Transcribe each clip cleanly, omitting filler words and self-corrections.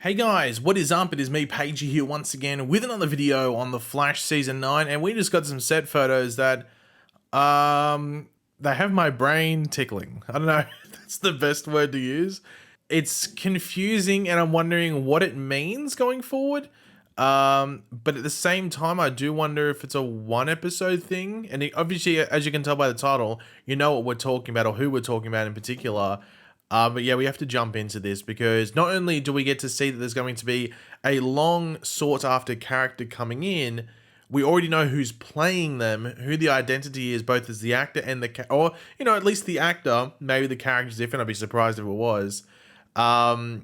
Hey guys, what is up? It is me, Pagey, here once again with another video on The Flash Season 9, and we just got some set photos that, they have my brain tickling. I don't know if that's the best word to use. It's confusing, and I'm wondering what it means going forward. But at the same time, I do wonder if it's a one-episode thing, and obviously, as you can tell by the title, you know what we're talking about, or who we're talking about in particular. But yeah, we have to jump into this because not only do we get to see that there's going to be a long sought after character coming in, we already know who's playing them, who the identity is, both as the actor and or, you know, at least the actor. Maybe the character's different. I'd be surprised if it was. But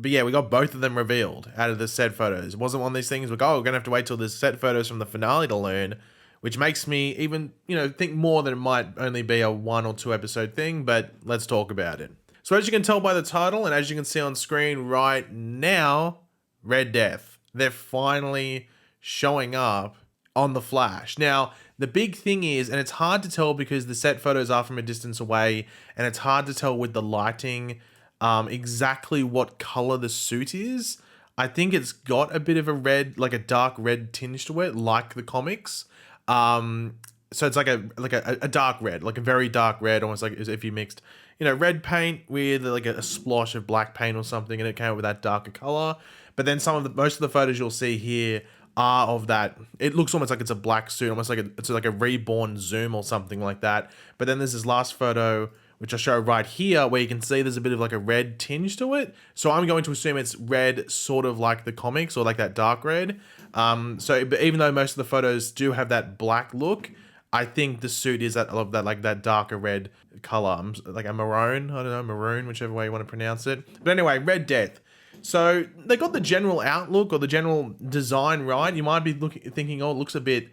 yeah, we got both of them revealed out of the set photos. It wasn't one of these things like, oh, we're going to have to wait till there's set photos from the finale to learn, which makes me even, think more that it might only be a 1 or 2 episode thing, but let's talk about it. So as you can tell by the title, and as you can see on screen right now, Red Death. They're finally showing up on The Flash. Now, the big thing is, and it's hard to tell because the set photos are from a distance away, and it's hard to tell with the lighting exactly what color the suit is. I think it's got a bit of a red, like a dark red tinge to it, like the comics. So it's like a dark red, like a very dark red, almost like as if you mixed, red paint with like a splosh of black paint or something, and it came out with that darker color. But then most of the photos you'll see here are of that. It looks almost like it's a black suit, almost like it's like a reborn Zoom or something like that. But then there's this last photo, which I show right here, where you can see there's a bit of like a red tinge to it. So I'm going to assume it's red, sort of like the comics, or like that dark red. But even though most of the photos do have that black look, I think the suit is that darker red color, like a maroon. I don't know, maroon, whichever way you want to pronounce it. But anyway, Red Death. So they got the general outlook or the general design right. You might be thinking, oh, it looks a bit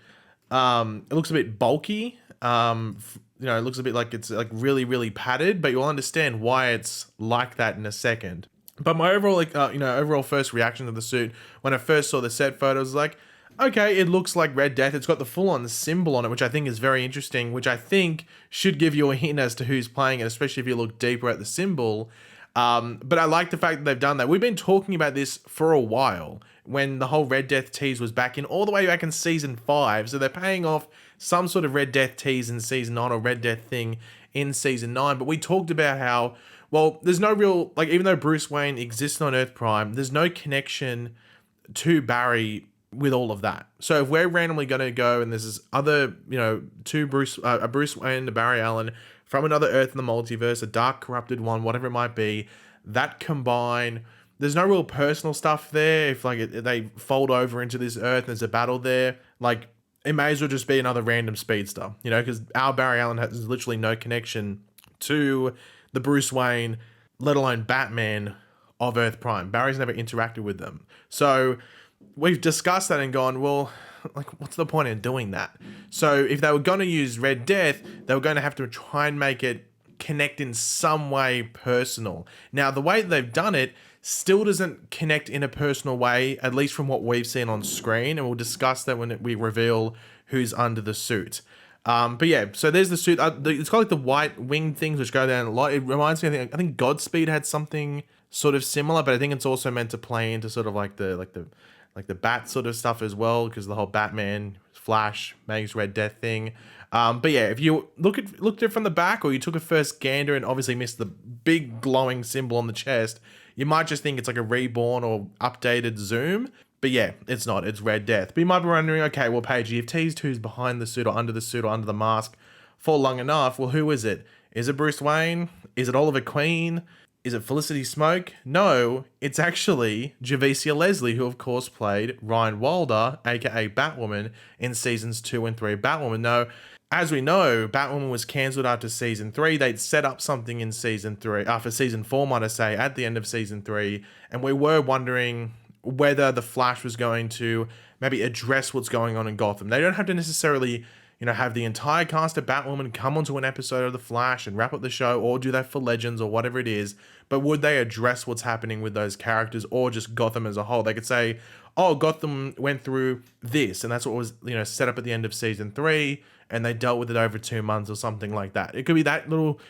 bulky. It looks a bit like it's like really, really padded. But you'll understand why it's like that in a second. But my overall, overall first reaction to the suit when I first saw the set photos was like, okay, it looks like Red Death. It's got the full-on symbol on it, which I think is very interesting, which I think should give you a hint as to who's playing it, especially if you look deeper at the symbol. But I like the fact that they've done that. We've been talking about this for a while when the whole Red Death tease was all the way back in Season 5. So they're paying off some sort of Red Death tease in Season 9 or Red Death thing in Season 9. But we talked about how, well, there's no real, even though Bruce Wayne exists on Earth Prime, there's no connection to Barry with all of that. So if we're randomly going to go and there's this other, two Bruce Wayne, a Barry Allen from another Earth in the multiverse, a dark corrupted one, whatever it might be, that combine, there's no real personal stuff there. If they fold over into this Earth and there's a battle there, it may as well just be another random speedster, because our Barry Allen has literally no connection to the Bruce Wayne, let alone Batman of Earth Prime. Barry's never interacted with them. So we've discussed that and gone, well, what's the point in doing that? So if they were going to use Red Death, they were going to have to try and make it connect in some way personal. Now, the way that they've done it still doesn't connect in a personal way, at least from what we've seen on screen, and we'll discuss that when we reveal who's under the suit. But yeah, so there's the suit. It's got like the white wing things which go down a lot. It reminds me, I think Godspeed had something sort of similar, but I think it's also meant to play into sort of like the bat sort of stuff as well, because the whole Batman, Flash, makes Red Death thing. But yeah, if you looked at it from the back, or you took a first gander and obviously missed the big glowing symbol on the chest, you might just think it's like a reborn or updated Zoom. But yeah, it's not. It's Red Death. But you might be wondering, okay, well, Paige, you've teased who's behind the suit or under the mask for long enough. Well, who is it? Is it Bruce Wayne? Is it Oliver Queen? Is it Felicity Smoke? No, it's actually Javicia Leslie, who of course played Ryan Wilder, aka Batwoman, in Seasons 2 and 3 of Batwoman. Now, as we know, Batwoman was cancelled after Season 3. They'd set up something in Season 3, after Season 4, might I say, at the end of Season 3, and we were wondering whether The Flash was going to maybe address what's going on in Gotham. They don't have to necessarily have the entire cast of Batwoman come onto an episode of The Flash and wrap up the show, or do that for Legends or whatever it is. But would they address what's happening with those characters, or just Gotham as a whole? They could say, oh, Gotham went through this, and that's what was, set up at the end of season 3, and they dealt with it over 2 months or something like that. It could be that little,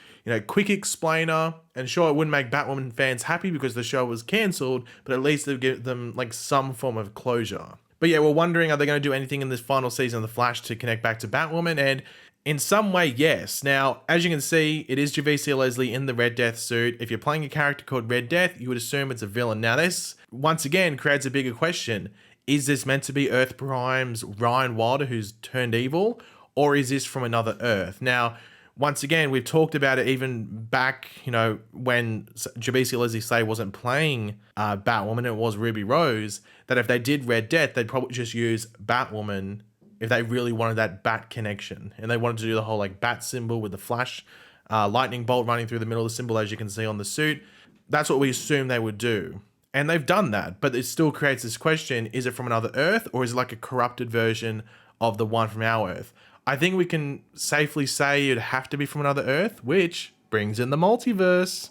quick explainer. And sure, it wouldn't make Batwoman fans happy because the show was cancelled, but at least they'd give them like some form of closure. But yeah, we're wondering, are they going to do anything in this final season of The Flash to connect back to Batwoman? And in some way, yes. Now, as you can see, it is Javicia Leslie in the Red Death suit. If you're playing a character called Red Death, you would assume it's a villain. Now, this, once again, creates a bigger question. Is this meant to be Earth Prime's Ryan Wilder who's turned evil? Or is this from another Earth? Now, once again, we've talked about it even back, when Javicia Leslie Slade wasn't playing Batwoman, it was Ruby Rose, that if they did Red Death, they'd probably just use Batwoman if they really wanted that bat connection. And they wanted to do the whole like bat symbol with the flash lightning bolt running through the middle of the symbol, as you can see on the suit. That's what we assume they would do. And they've done that, but it still creates this question, is it from another Earth, or is it like a corrupted version of the one from our Earth? I think we can safely say it'd have to be from another Earth, which brings in the multiverse.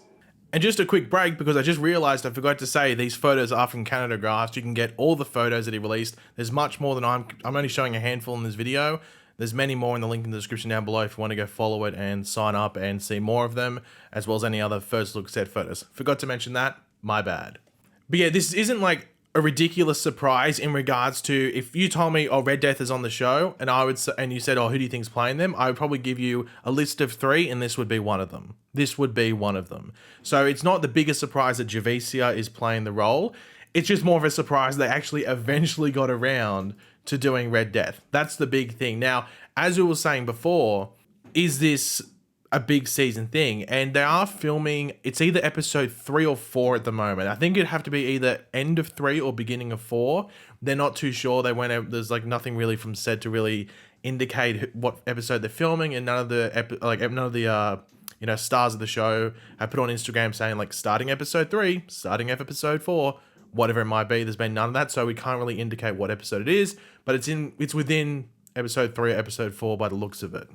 And just a quick break, because I just realized I forgot to say these photos are from Canada Graphs. You can get all the photos that he released. There's much more than I'm only showing a handful in this video. There's many more in the link in the description down below if you want to go follow it and sign up and see more of them, as well as any other first look set photos. Forgot to mention that, my bad. But yeah, this isn't like a ridiculous surprise in regards to, if you told me, oh, Red Death is on the show, and you said, oh, who do you think's playing them? I would probably give you a list of 3, and this would be one of them. This would be one of them. So it's not the biggest surprise that Javicia is playing the role. It's just more of a surprise they actually eventually got around to doing Red Death. That's the big thing. Now, as we were saying before, is this a big season thing? And they are filming, it's either episode 3 or 4 at the moment. I think it'd have to be either end of 3 or beginning of 4. They're not too sure. They went out, there's like nothing really from set to really indicate what episode they're filming, and none of the stars of the show have put on Instagram saying like starting episode 3, starting episode 4, whatever it might be. There's been none of that, so we can't really indicate what episode it is, but it's within episode 3 or episode 4 by the looks of it.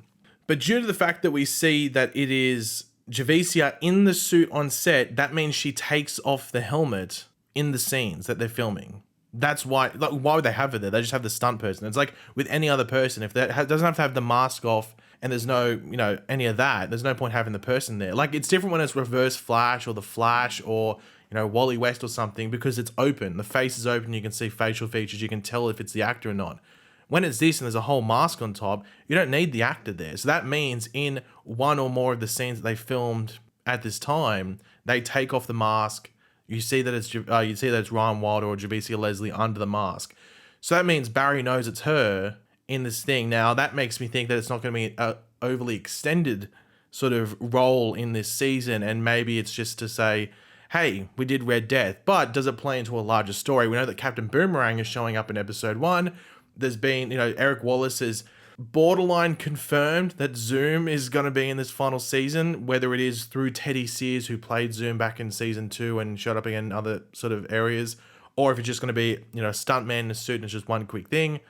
But due to the fact that we see that it is Javicia in the suit on set, that means she takes off the helmet in the scenes that they're filming. That's why, like, why would they have her there? They just have the stunt person. It's like with any other person, if that doesn't have to have the mask off and there's no, any of that, there's no point having the person there. Like, it's different when it's Reverse Flash or the Flash or, Wally West or something, because it's open. The face is open. You can see facial features. You can tell if it's the actor or not. When it's this and there's a whole mask on top, you don't need the actor there. So that means in one or more of the scenes that they filmed at this time, they take off the mask. You see that it's Ryan Wilder or Javicia Leslie under the mask. So that means Barry knows it's her in this thing. Now that makes me think that it's not going to be an overly extended sort of role in this season, and maybe it's just to say, hey, we did Red Death, but does it play into a larger story? We know that Captain Boomerang is showing up in episode 1. There's been, Eric Wallace is borderline confirmed that Zoom is going to be in this final season, whether it is through Teddy Sears, who played Zoom back in season 2 and showed up again in other sort of areas, or if it's just going to be, a stuntman in a suit and it's just one quick thing.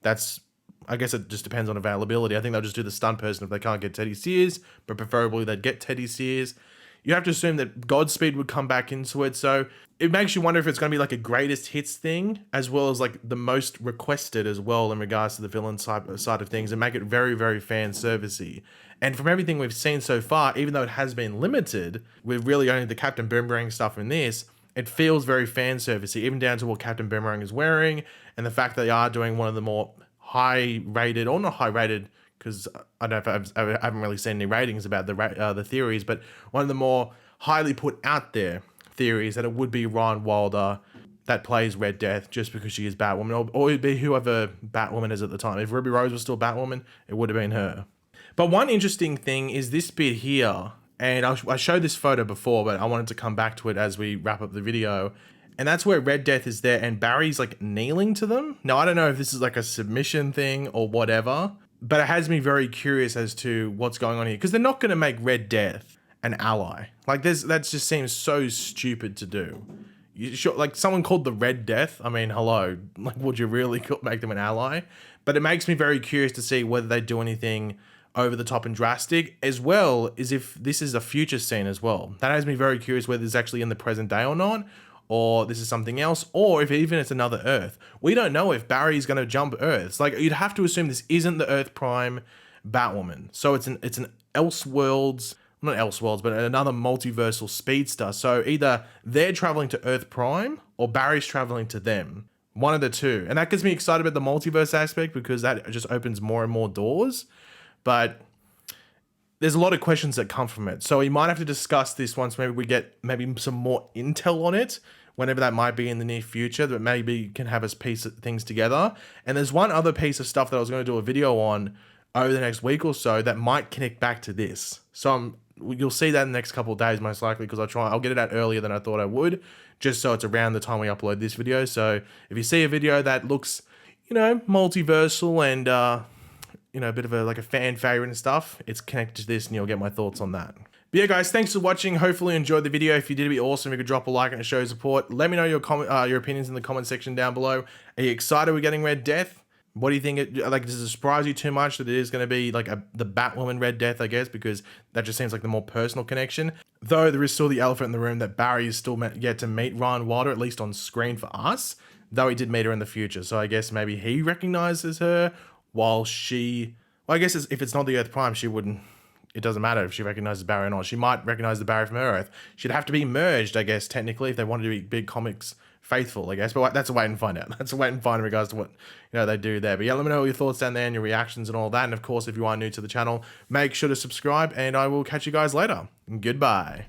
I guess it just depends on availability. I think they'll just do the stunt person if they can't get Teddy Sears, but preferably they'd get Teddy Sears. You have to assume that Godspeed would come back into it. So it makes you wonder if it's going to be like a greatest hits thing, as well as like the most requested as well in regards to the villain side of things, and make it very, very fan servicey. And from everything we've seen so far, even though it has been limited, with really only the Captain Boomerang stuff in this, it feels very fan servicey, even down to what Captain Boomerang is wearing, and the fact that they are doing one of the more high rated, or not high rated, because I don't know if I haven't really seen any ratings about the theories, but one of the more highly put out there theories that it would be Ryan Wilder that plays Red Death, just because she is Batwoman, or it'd be whoever Batwoman is at the time. If Ruby Rose was still Batwoman, it would have been her. But one interesting thing is this bit here, and I showed this photo before, but I wanted to come back to it as we wrap up the video. And that's where Red Death is there, and Barry's like kneeling to them. Now, I don't know if this is like a submission thing or whatever, but it has me very curious as to what's going on here, because they're not going to make Red Death an ally. Like, that just seems so stupid to do. Like, someone called the Red Death, I mean, hello, like, would you really make them an ally? But it makes me very curious to see whether they do anything over the top and drastic, as well as if this is a future scene as well. That has me very curious whether it's actually in the present day or not, or this is something else, or if even it's another Earth. We don't know if Barry's going to jump Earths. Like, you'd have to assume this isn't the Earth Prime Batwoman. So it's an Elseworlds, not Elseworlds, but another multiversal speedster. So either they're traveling to Earth Prime or Barry's traveling to them. One of the two. And that gets me excited about the multiverse aspect because that just opens more and more doors. But there's a lot of questions that come from it. So we might have to discuss this once maybe we get maybe some more intel on it, whenever that might be in the near future, that maybe can have us piece things together. And there's one other piece of stuff that I was going to do a video on over the next week or so that might connect back to this. So you'll see that in the next couple of days, most likely, because I'll get it out earlier than I thought I would, just so it's around the time we upload this video. So if you see a video that looks, multiversal and, a bit of a fan favorite and stuff, it's connected to this and you'll get my thoughts on that. But yeah, guys, thanks for watching. Hopefully you enjoyed the video. If you did, it'd be awesome if you could drop a like and show support. Let me know your opinions in the comment section down below. Are you excited we're getting Red Death? What do you think? Does it surprise you too much that it is going to be the Batwoman Red Death, I guess, because that just seems like the more personal connection. Though there is still the elephant in the room that Barry is still yet to meet Ryan Wilder, at least on screen for us, though he did meet her in the future. So I guess maybe he recognizes her while she... Well, I guess if it's not the Earth Prime, she wouldn't... It doesn't matter if she recognizes Barry or not. She might recognize the Barry from her Earth. She'd have to be merged, I guess, technically, if they wanted to be big comics faithful, I guess. But that's a wait and find out. That's a wait and find in regards to what they do there. But yeah, let me know your thoughts down there and your reactions and all that. And of course, if you are new to the channel, make sure to subscribe and I will catch you guys later. Goodbye.